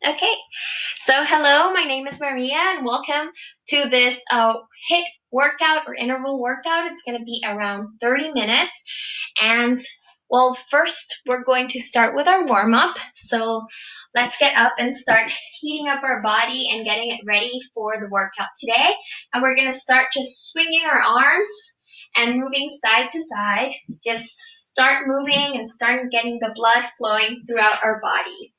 Okay, so hello, my name is Maria, and welcome to this HIIT workout or interval workout. It's going to be around 30 minutes. And well, first we're going to start with our warm up. So let's get up and start heating up our body and getting it ready for the workout today. And we're going to start just swinging our arms and moving side to side. Just start moving and start getting the blood flowing throughout our bodies.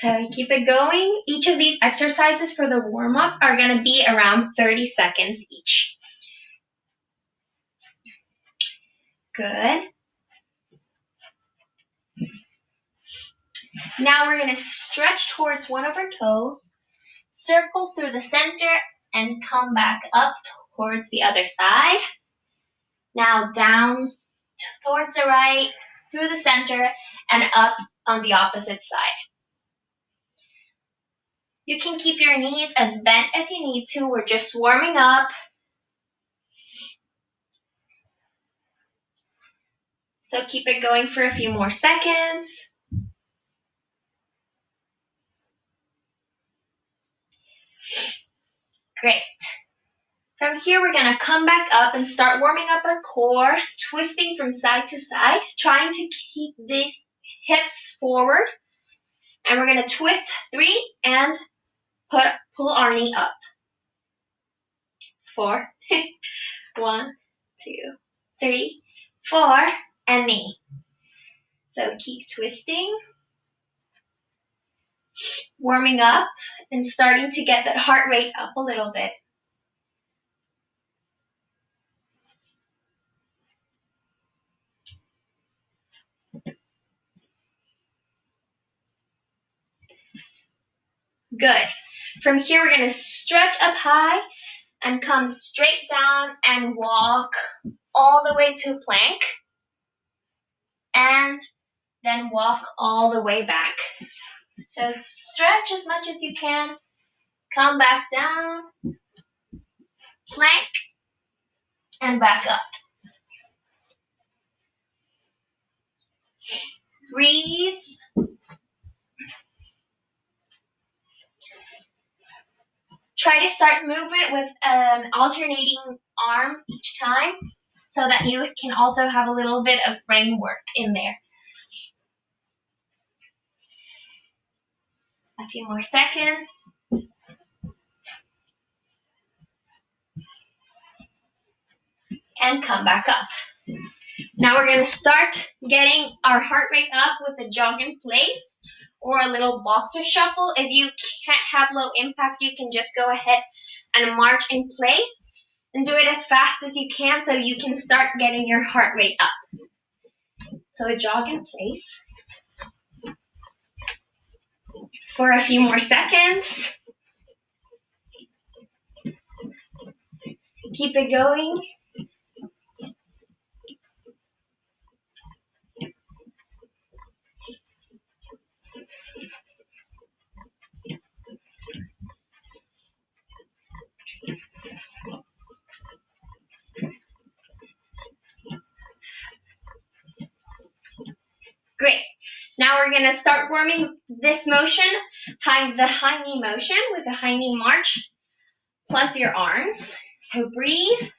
So keep it going. Each of these exercises for the warm-up are going to be around 30 seconds each. Good. Now we're going to stretch towards one of our toes, circle through the center, and come back up towards the other side. Now down towards the right, through the center, and up on the opposite side. You can keep your knees as bent as you need to. We're just warming up. So keep it going for a few more seconds. Great. From here, we're going to come back up and start warming up our core, twisting from side to side, trying to keep these hips forward. And we're going to twist 3 and pull our knee up. 4, 1, 2, 3, 4, and knee. So keep twisting, warming up, and starting to get that heart rate up a little bit. Good. From here, we're going to stretch up high and come straight down and walk all the way to plank. And then walk all the way back. So stretch as much as you can. Come back down. Plank. And back up. Breathe. Try to start movement with an alternating arm each time so that you can also have a little bit of brain work in there. A few more seconds. And come back up. Now we're going to start getting our heart rate up with a jog in place or a little boxer shuffle. If you can't have low impact, you can just go ahead and march in place and do it as fast as you can so you can start getting your heart rate up. So a jog in place for a few more seconds. Keep it going. Great. Now we're going to start warming this motion, the high knee motion with the high knee march plus your arms. So breathe.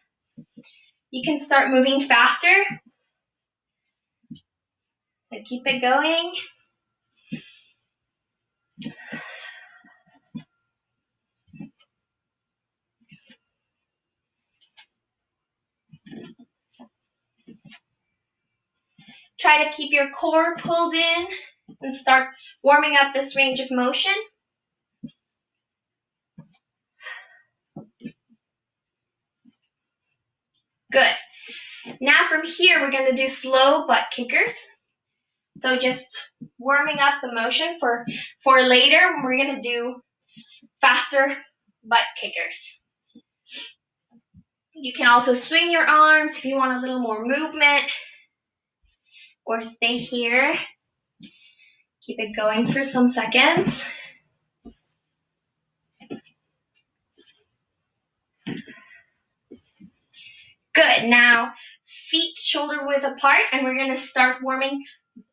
You can start moving faster. So keep it going. Try to keep your core pulled in and start warming up this range of motion. Good. Now from here, we're going to do slow butt kickers. So just warming up the motion for later, we're going to do faster butt kickers. You can also swing your arms if you want a little more movement, or stay here. Keep it going for some seconds. Good. Now, feet shoulder width apart, and we're going to start warming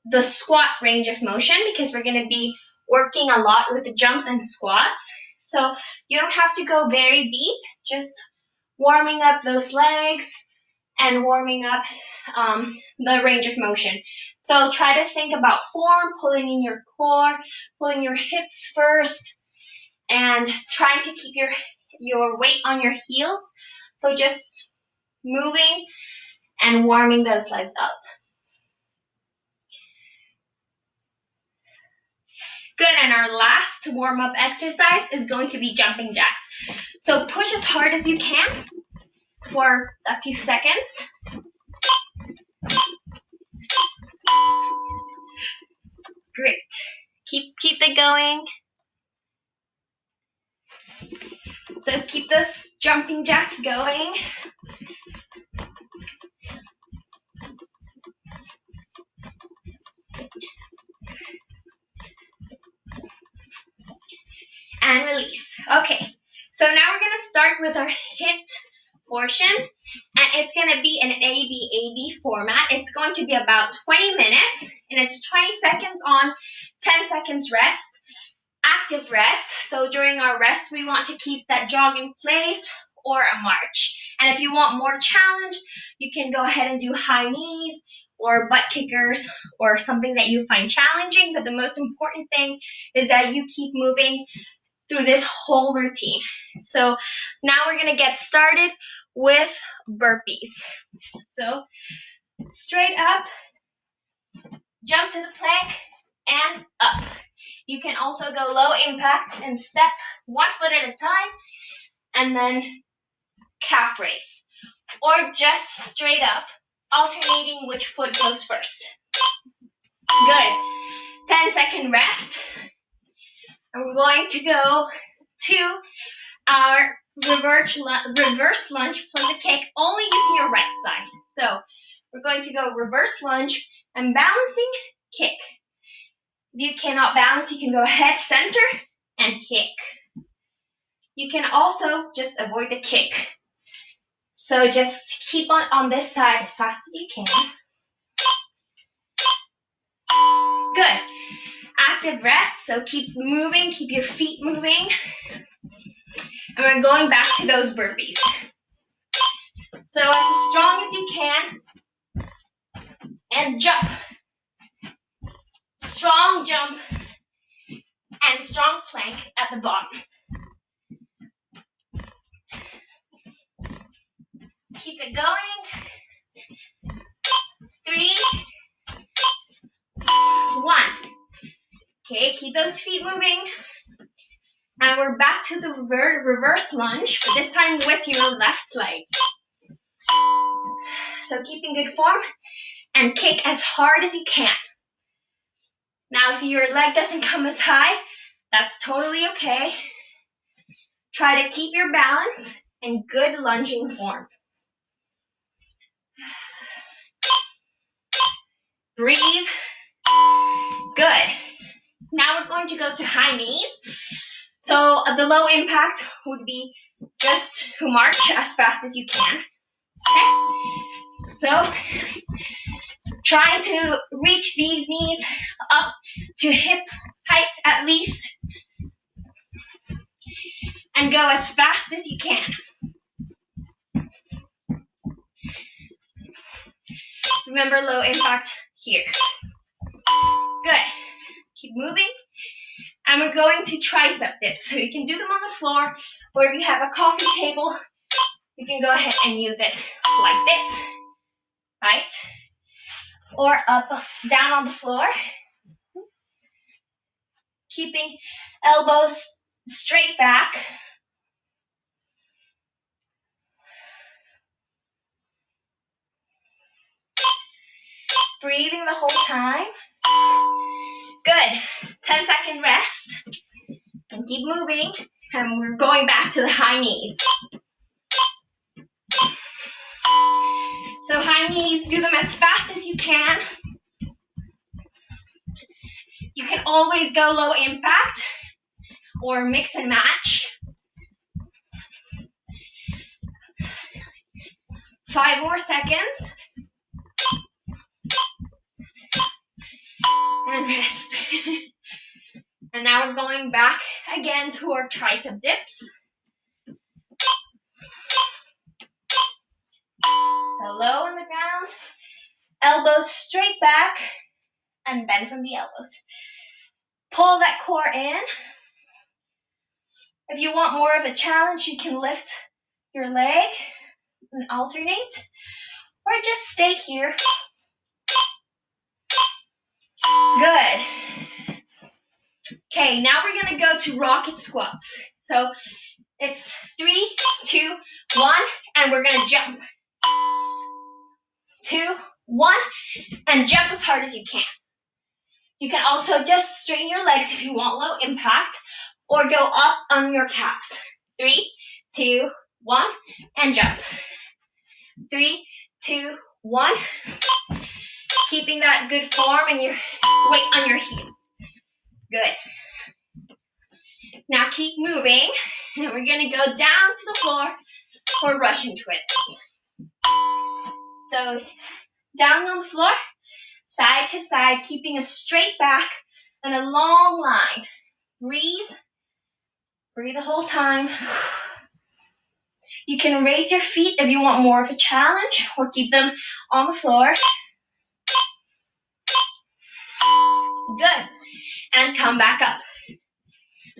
the squat range of motion because we're going to be working a lot with the jumps and squats. So you don't have to go very deep, just warming up those legs and warming up the range of motion. So try to think about form, pulling in your core, pulling your hips first, and trying to keep your weight on your heels. So just moving and warming those legs up. Good, and our last warm-up exercise is going to be jumping jacks. So push as hard as you can for a few seconds. Great. Keep it going. So keep those jumping jacks going. And release. Okay, so now we're going to start with our HIIT portion, and it's going to be an ABAB format. It's going to be about 20 minutes, and it's 20 seconds on, 10 seconds rest, active rest. So during our rest, we want to keep that jog in place or a march. And if you want more challenge, you can go ahead and do high knees or butt kickers or something that you find challenging. But the most important thing is that you keep moving through this whole routine. So now we're going to get started with burpees. So straight up, jump to the plank and up. You can also go low impact and step one foot at a time and then calf raise. Or just straight up, alternating which foot goes first. Good. 10-second rest. And we're going to go to our reverse lunge plus a kick, only using your right side. So we're going to go reverse lunge and balancing kick. If you cannot balance, you can go head center and kick. You can also just avoid the kick. So just keep on this side as fast as you can. Good. Active rest, so keep moving, keep your feet moving. And we're going back to those burpees. So as strong as you can, and jump. Strong jump, and strong plank at the bottom. Keep it going. 3, 1. Okay, keep those feet moving. And we're back to the reverse lunge, but this time with your left leg. So keep in good form and kick as hard as you can. Now, if your leg doesn't come as high, that's totally okay. Try to keep your balance and good lunging form. Breathe. Good. Now we're going to go to high knees. So the low impact would be just to march as fast as you can. Okay? So trying to reach these knees up to hip height at least. And go as fast as you can. Remember, low impact here. Good. Keep moving. And we're going to tricep dips. So you can do them on the floor, or if you have a coffee table, you can go ahead and use it like this, right? Or up, down on the floor. Keeping elbows straight back. Breathing the whole time. Good. 10-second rest. And keep moving. And we're going back to the high knees. So high knees, do them as fast as you can. You can always go low impact or mix and match. 5 more seconds. And rest. And now we're going back again to our tricep dips. So low on the ground, elbows straight back, and bend from the elbows. Pull that core in. If you want more of a challenge, you can lift your leg and alternate, or just stay here. Good. Okay, now we're gonna go to rocket squats. So it's 3, 2, 1, and we're gonna jump. 2, 1, and jump as hard as you can. You can also just straighten your legs if you want low impact, or go up on your calves. 3, 2, 1, and jump. 3, 2, 1. Keeping that good form and your weight on your heels. Good. Now keep moving, and we're gonna go down to the floor for Russian twists. So down on the floor, side to side, keeping a straight back and a long line. Breathe. Breathe the whole time. You can raise your feet if you want more of a challenge, or keep them on the floor. Good. And come back up.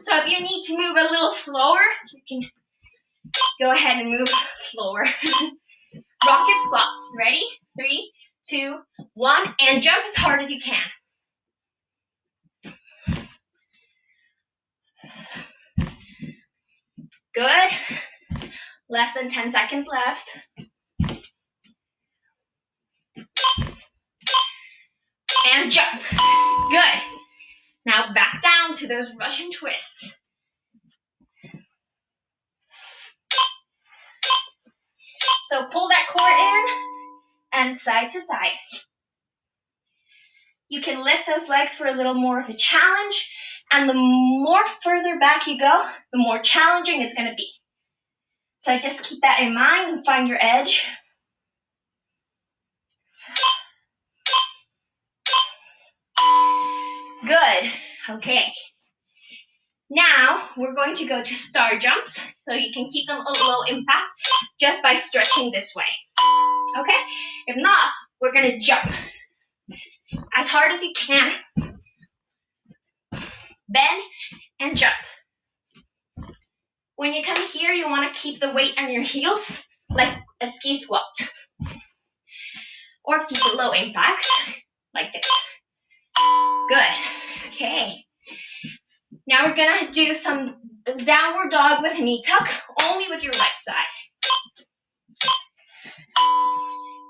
So if you need to move a little slower, you can go ahead and move slower. Rocket squats. Ready? 3, 2, 1, and jump as hard as you can. Good. Less than 10 seconds left. And jump. Good. Now back down to those Russian twists. So pull that core in and side to side. You can lift those legs for a little more of a challenge, and the more further back you go, the more challenging it's going to be. So just keep that in mind and find your edge. Good. Okay. Now we're going to go to star jumps, so you can keep them a low impact just by stretching this way. Okay? If not, we're going to jump as hard as you can. Bend and jump. When you come here, you want to keep the weight on your heels, like a ski squat. Or keep it low impact, like this. Good. Okay. Now we're going to do some downward dog with a knee tuck, only with your right side.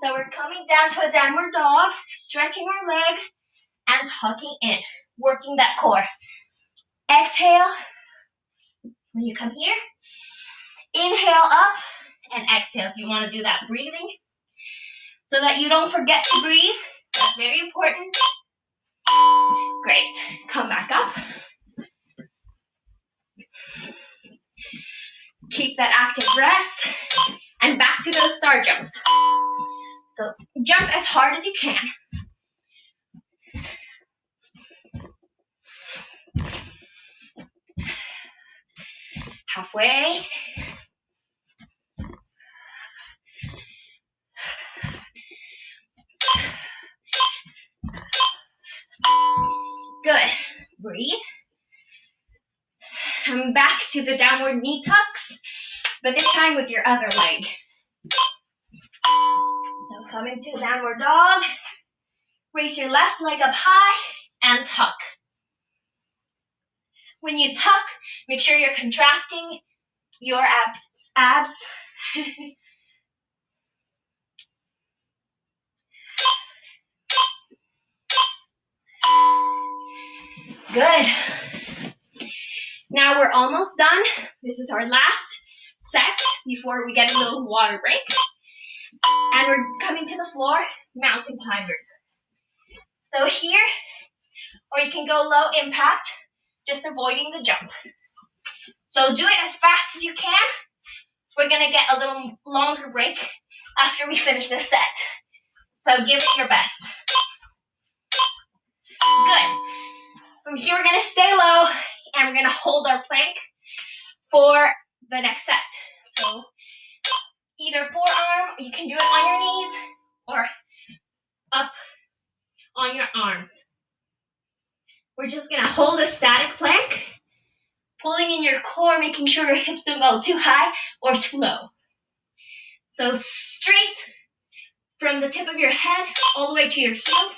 So we're coming down to a downward dog, stretching our leg and tucking in, working that core. Exhale when you come here. Inhale up and exhale if you want to do that breathing, so that you don't forget to breathe. That's very important. Great. Come back up. Keep that active rest. And back to those star jumps. So jump as hard as you can. Halfway. Good. Breathe. Come back to the downward knee tucks, but this time with your other leg. So come into downward dog. Raise your left leg up high and tuck. When you tuck, make sure you're contracting your abs. Good. Now we're almost done. This is our last set before we get a little water break. And we're coming to the floor, mountain climbers. So here, or you can go low impact, just avoiding the jump. So do it as fast as you can. We're going to get a little longer break after we finish this set. So give it your best. Good. From here, we're gonna stay low and we're gonna hold our plank for the next set. So either forearm, you can do it on your knees or up on your arms. We're just gonna hold a static plank, pulling in your core, making sure your hips don't go too high or too low. So straight from the tip of your head all the way to your heels.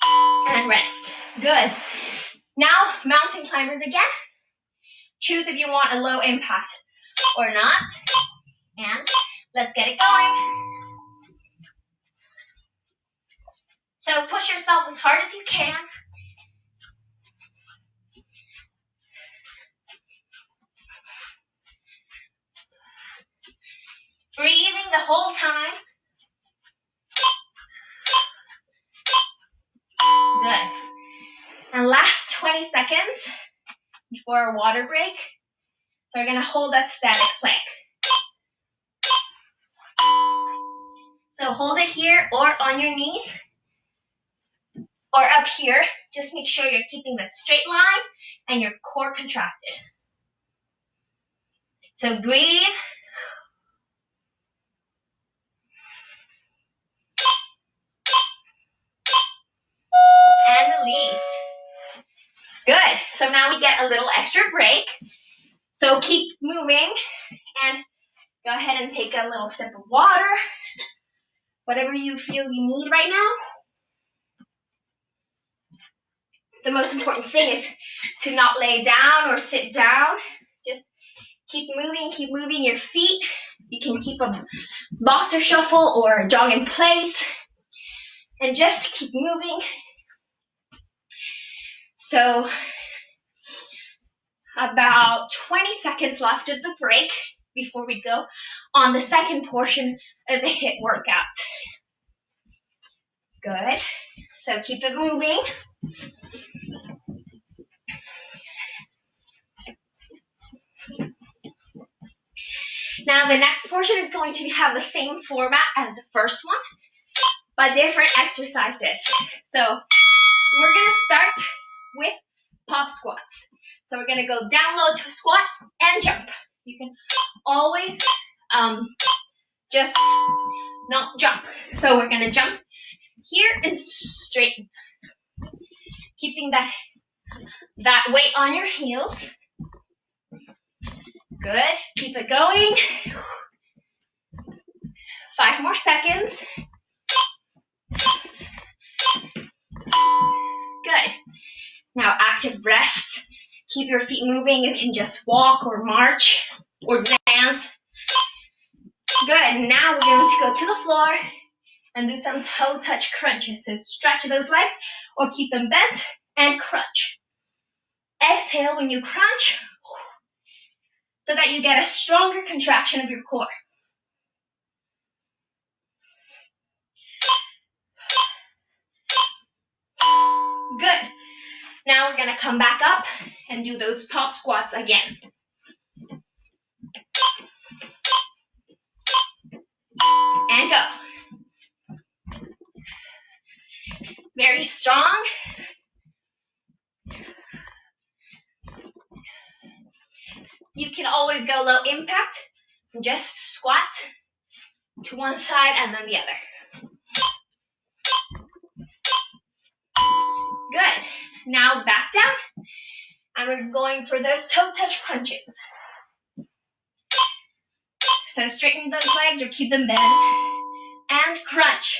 And rest. Good. Now, mountain climbers again. Choose if you want a low impact or not. And let's get it going. So push yourself as hard as you can. Breathing the whole time. Good. And last 20 seconds before our water break. So we're going to hold that static plank. So hold it here or on your knees or up here. Just make sure you're keeping that straight line and your core contracted. So breathe. And release. Good. So now we get a little extra break. So keep moving and go ahead and take a little sip of water. Whatever you feel you need right now. The most important thing is to not lay down or sit down. Just keep moving your feet. You can keep a boxer shuffle or jog in place. And just keep moving. So about 20 seconds left of the break before we go on the second portion of the HIIT workout. Good. So keep it moving. Now the next portion is going to have the same format as the first one, but different exercises. So we're going to start with pop squats. So we're going to go down low to a squat and jump. You can always just not jump. So we're going to jump here and straighten. Keeping that weight on your heels. Good. Keep it going. 5 more seconds. Good. Now active rest. Keep your feet moving. You can just walk or march or dance. Good. Now we're going to go to the floor and do some toe touch crunches. So stretch those legs or keep them bent and crunch. Exhale when you crunch so that you get a stronger contraction of your core. Good. Now we're going to come back up and do those pop squats again. And go. Very strong. You can always go low impact. Just squat to one side and then the other. Good. Now back down. And we're going for those toe touch crunches. So straighten those legs or keep them bent. And crunch.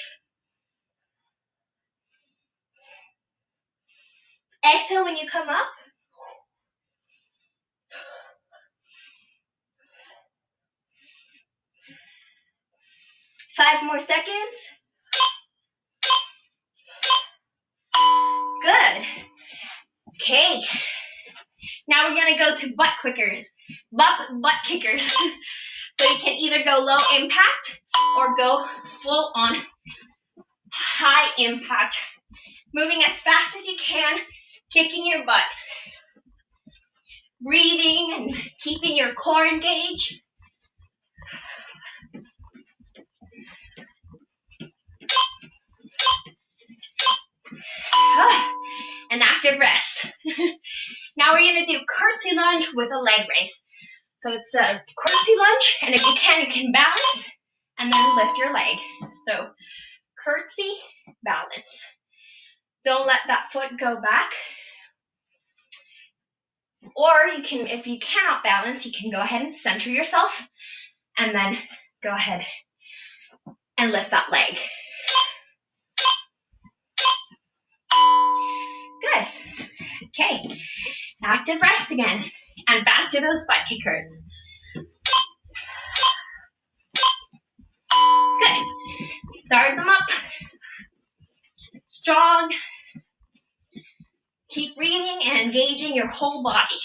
Exhale when you come up. Five more seconds. Good. Okay. Now we're going to go to butt kickers. Butt kickers. So you can either go low impact or go full on high impact. Moving as fast as you can, kicking your butt. Breathing and keeping your core engaged. An active rest. Now we're going to do curtsy lunge with a leg raise. So it's a curtsy lunge, and if you can balance and then lift your leg. So curtsy, balance. Don't let that foot go back. Or you can, if you cannot balance, you can go ahead and center yourself and then go ahead and lift that leg. Good. Okay. Active rest again. And back to those butt kickers. Good. Start them up. Strong. Keep breathing and engaging your whole body.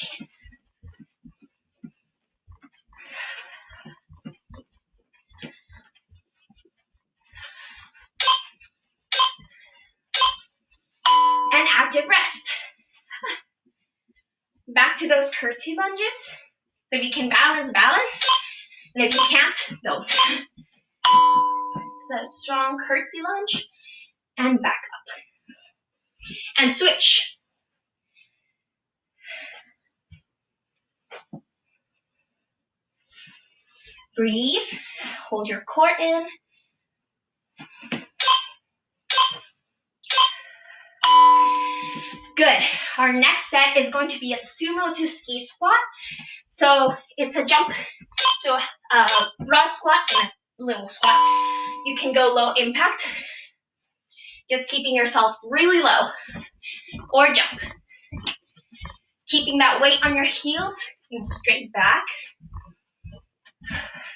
And active rest. Back to those curtsy lunges. So if you can balance, balance. And if you can't, don't. So strong curtsy lunge and back up. And switch. Breathe. Hold your core in. Good. Our next set is going to be a sumo to ski squat. So it's a jump to a broad squat and a little squat. You can go low impact, just keeping yourself really low, or jump. Keeping that weight on your heels and straight back.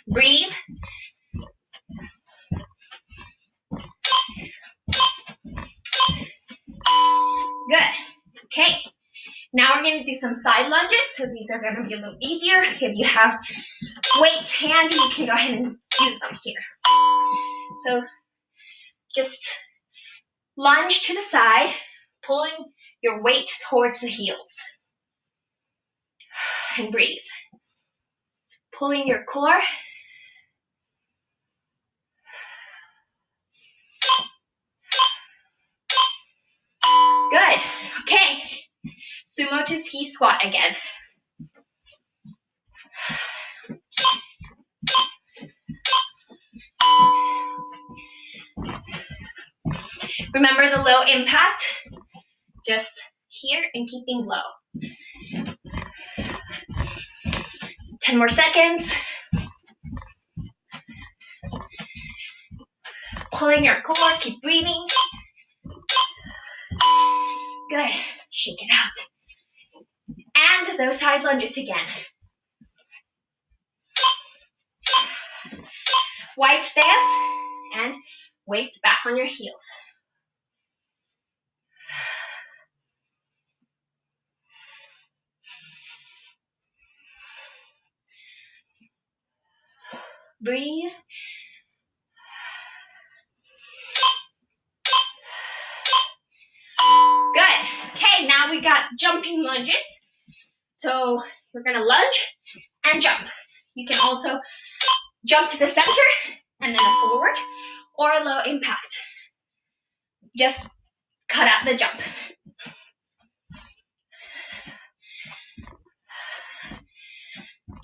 Breathe. Good. Okay. Now we're going to do some side lunges. So these are going to be a little easier. If you have weights handy, you can go ahead and use them here. So just lunge to the side, pulling your weight towards the heels. And breathe. Pulling your core. Good. Okay. Sumo to ski squat again. Remember the low impact, just here and keeping low. 10 more seconds. Pulling your core, keep breathing. Good, shake it out. And those side lunges again. Wide stance and weight back on your heels. Breathe. Good. Okay, now we got jumping lunges. So you're going to lunge and jump. You can also jump to the center and then a forward or a low impact. Just cut out the jump.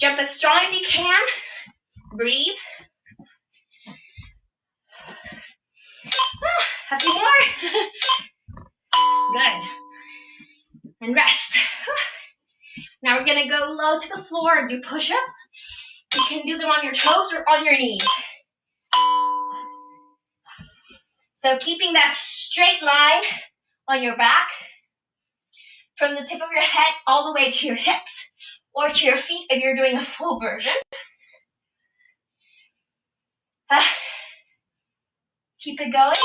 Jump as strong as you can. Breathe. A few more. Good. And rest. Now we're going to go low to the floor and do push-ups. You can do them on your toes or on your knees. So keeping that straight line on your back from the tip of your head all the way to your hips or to your feet if you're doing a full version. Keep it going.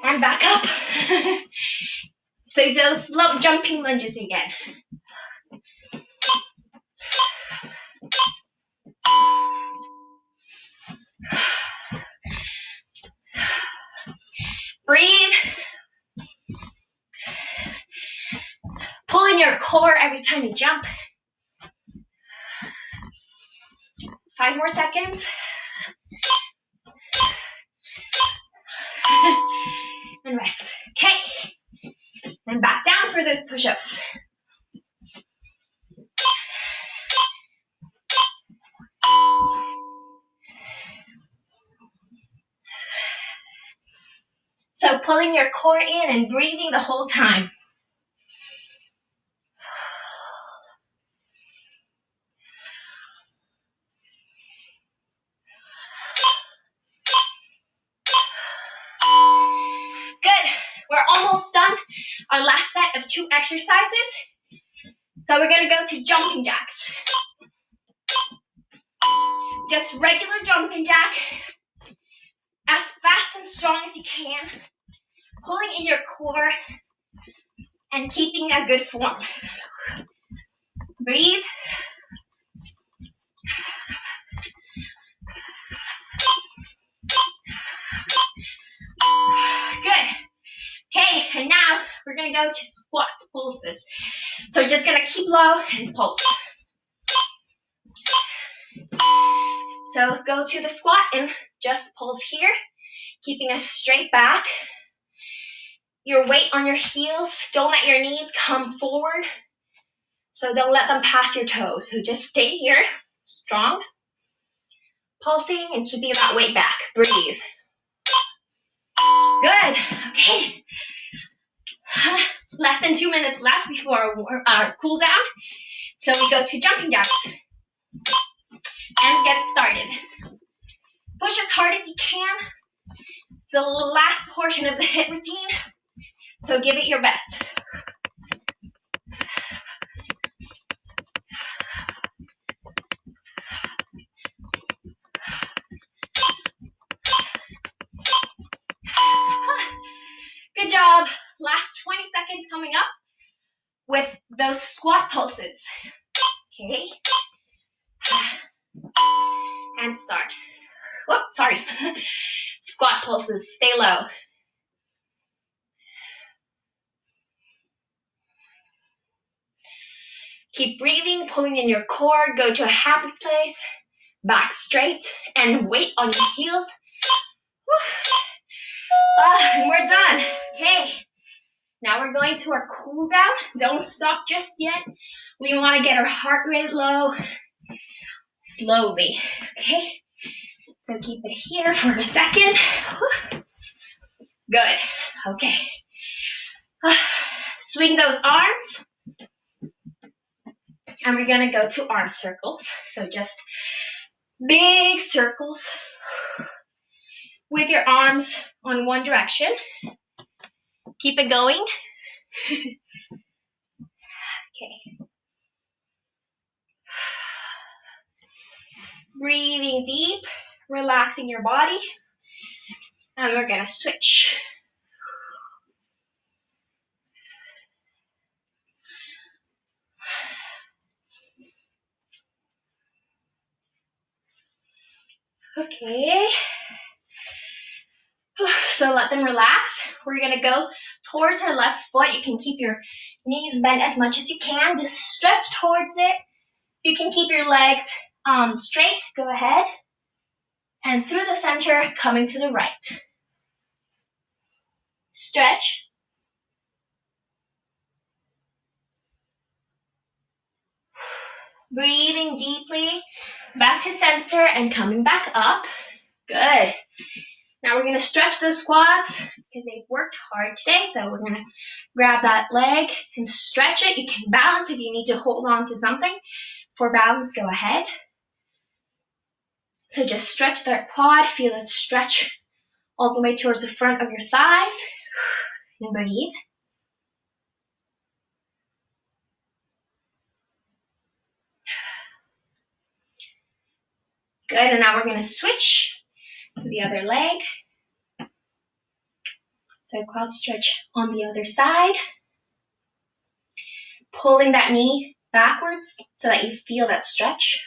And back up. So those jumping lunges again. Breathe. Pull in your core every time you jump. 5 more seconds. And rest. Okay. Then back down for those push-ups. So pulling your core in and breathing the whole time. Good. We're almost done. Our last set of 2 exercises. So we're going to go to jumping jacks. Just regular jumping jack. As fast and strong as you can. Pulling in your core and keeping a good form. Breathe. Good. Okay, and now we're going to go to squat pulses. So we're just going to keep low and pulse. So go to the squat and just pulse here, keeping a straight back. Your weight on your heels. Don't let your knees come forward. So don't let them pass your toes. So just stay here, strong, pulsing and keeping that weight back. Breathe. Good. Okay. Less than 2 minutes left before our cool down. So we go to jumping jacks and get started. Push as hard as you can. It's the last portion of the HIIT routine. So give it your best. Good job. Last 20 seconds coming up with those squat pulses. Okay. And start. Whoop, sorry. Squat pulses. Stay low. Keep breathing, pulling in your core. Go to a happy place. Back straight and weight on your heels. And we're done. Okay. Now we're going to our cool down. Don't stop just yet. We want to get our heart rate low. Slowly. Okay. So keep it here for a second. Good. Okay. Swing those arms. And we're going to go to arm circles. So just big circles with your arms on one direction. Keep it going. Okay. Breathing deep, relaxing your body. And we're going to switch. Okay. So let them relax. We're going to go towards our left foot. You can keep your knees bent as much as you can. Just stretch towards it. You can keep your legs straight. Go ahead. And through the center, coming to the right. Stretch. Breathing deeply. Back to center and coming back up. Good. Now we're going to stretch those squats because they've worked hard today. So we're going to grab that leg and stretch it. You can balance if you need to hold on to something. For balance, go ahead. So just stretch that quad. Feel it stretch all the way towards the front of your thighs. And breathe. Good. And now we're going to switch to the other leg. So quad stretch on the other side. Pulling that knee backwards so that you feel that stretch.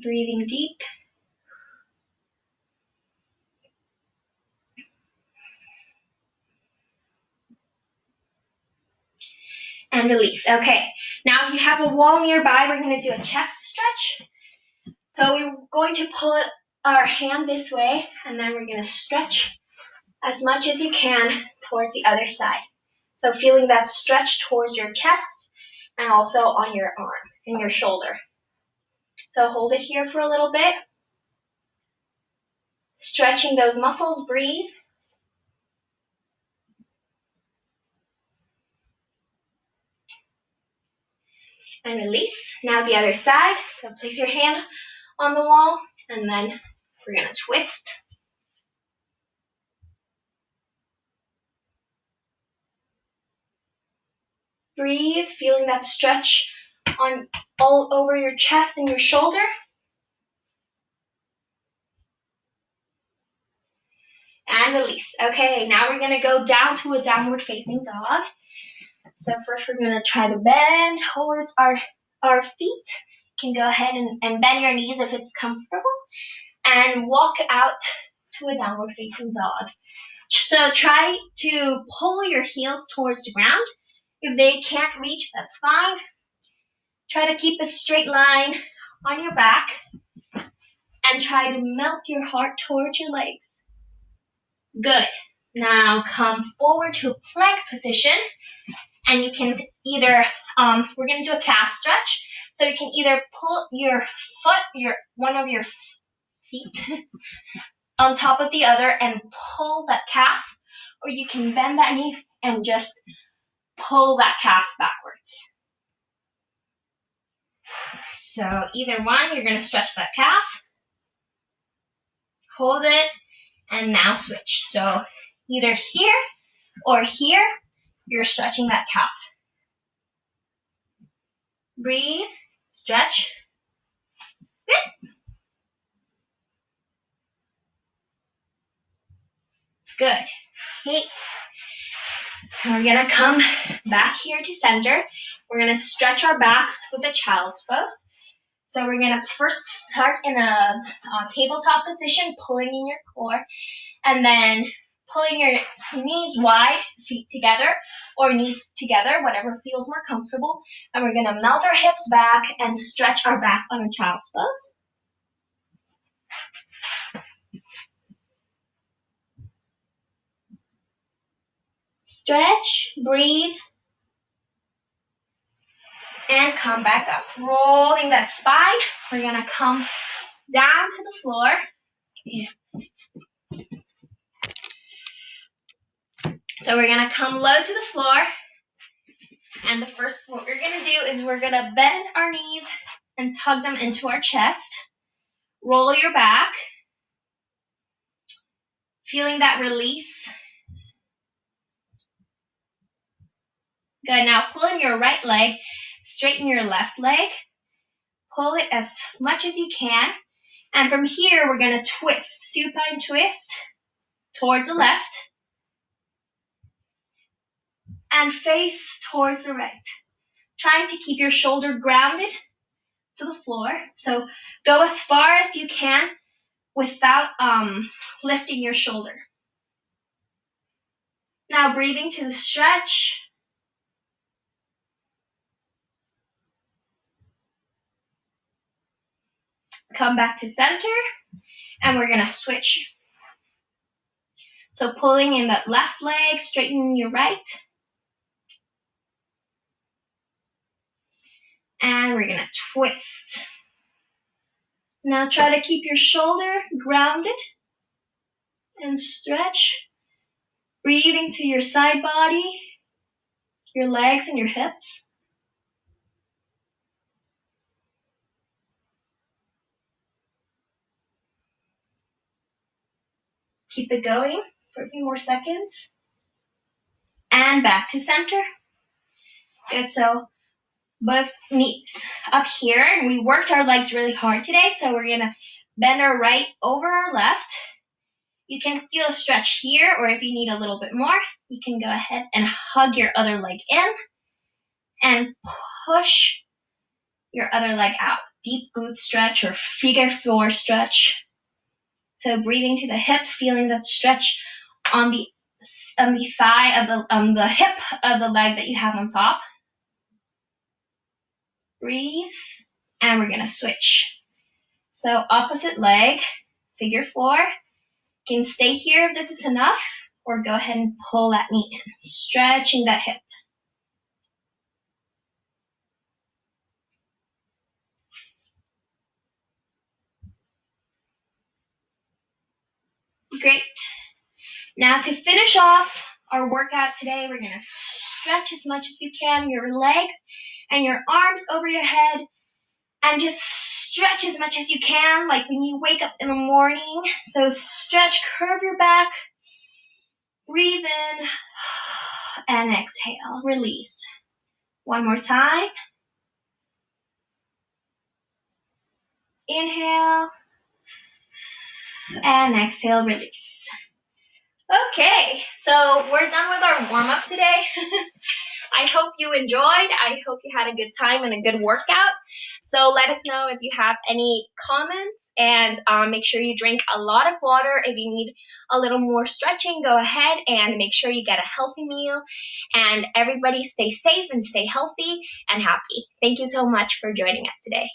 Breathing deep. And release. Okay. Now if you have a wall nearby, we're going to do a chest stretch. So we're going to pull our hand this way, and then we're going to stretch as much as you can towards the other side. So feeling that stretch towards your chest and also on your arm and your shoulder. So hold it here for a little bit. Stretching those muscles, breathe. And release. Now the other side. So place your hand on the wall, and then we're going to twist. Breathe, feeling that stretch on all over your chest and your shoulder. And release. Okay, now we're going to go down to a downward facing dog. So first we're going to try to bend towards our feet. You can go ahead and bend your knees if it's comfortable. And walk out to a downward facing dog. So try to pull your heels towards the ground. If they can't reach, that's fine. Try to keep a straight line on your back and try to melt your heart towards your legs. Good. Now come forward to a plank position, and you can either, we're going to do a calf stretch. So you can either pull your foot, one of your feet on top of the other and pull that calf, or you can bend that knee and just pull that calf backwards. So either one, you're going to stretch that calf, hold it, and now switch. So either here or here, you're stretching that calf. Breathe, stretch. Good. Okay. And we're going to come back here to center. We're going to stretch our backs with a child's pose. So we're going to first start in a tabletop position, pulling in your core, and then pulling your knees wide, feet together, or knees together, whatever feels more comfortable. And we're going to melt our hips back and stretch our back on a child's pose. Stretch, breathe, and come back up. Rolling that spine. We're going to come down to the floor. So we're going to come low to the floor. And the first, what we're going to do is we're going to bend our knees and tug them into our chest. Roll your back. Feeling that release. Good. Now pull in your right leg. Straighten your left leg. Pull it as much as you can. And from here, we're going to twist. Supine twist towards the left. And face towards the right. Trying to keep your shoulder grounded to the floor. So go as far as you can without lifting your shoulder. Now breathing to the stretch. Come back to center, and we're going to switch. So pulling in that left leg, straightening your right. And we're going to twist. Now try to keep your shoulder grounded and stretch. Breathing to your side body, your legs and your hips. Keep it going for a few more seconds. And back to center. Good, so both knees up here. And we worked our legs really hard today, so we're going to bend our right over our left. You can feel a stretch here, or if you need a little bit more, you can go ahead and hug your other leg in and push your other leg out. Deep glute stretch or figure four stretch. So breathing to the hip, feeling that stretch on the thigh of the hip of the leg that you have on top. Breathe, and we're going to switch. So opposite leg, figure 4. Can stay here if this is enough, or go ahead and pull that knee in, stretching that hip. Great. Now to finish off our workout today, we're gonna stretch as much as you can, your legs and your arms over your head, and just stretch as much as you can, like when you wake up in the morning. So stretch, curve your back, breathe in, and exhale, release. One more time. Inhale, and exhale, release. Okay, so we're done with our warm-up today. I hope you enjoyed. I hope you had a good time and a good workout. So let us know if you have any comments, and make sure you drink a lot of water. If you need a little more stretching, go ahead and make sure you get a healthy meal. And everybody stay safe and stay healthy and happy. Thank you so much for joining us today.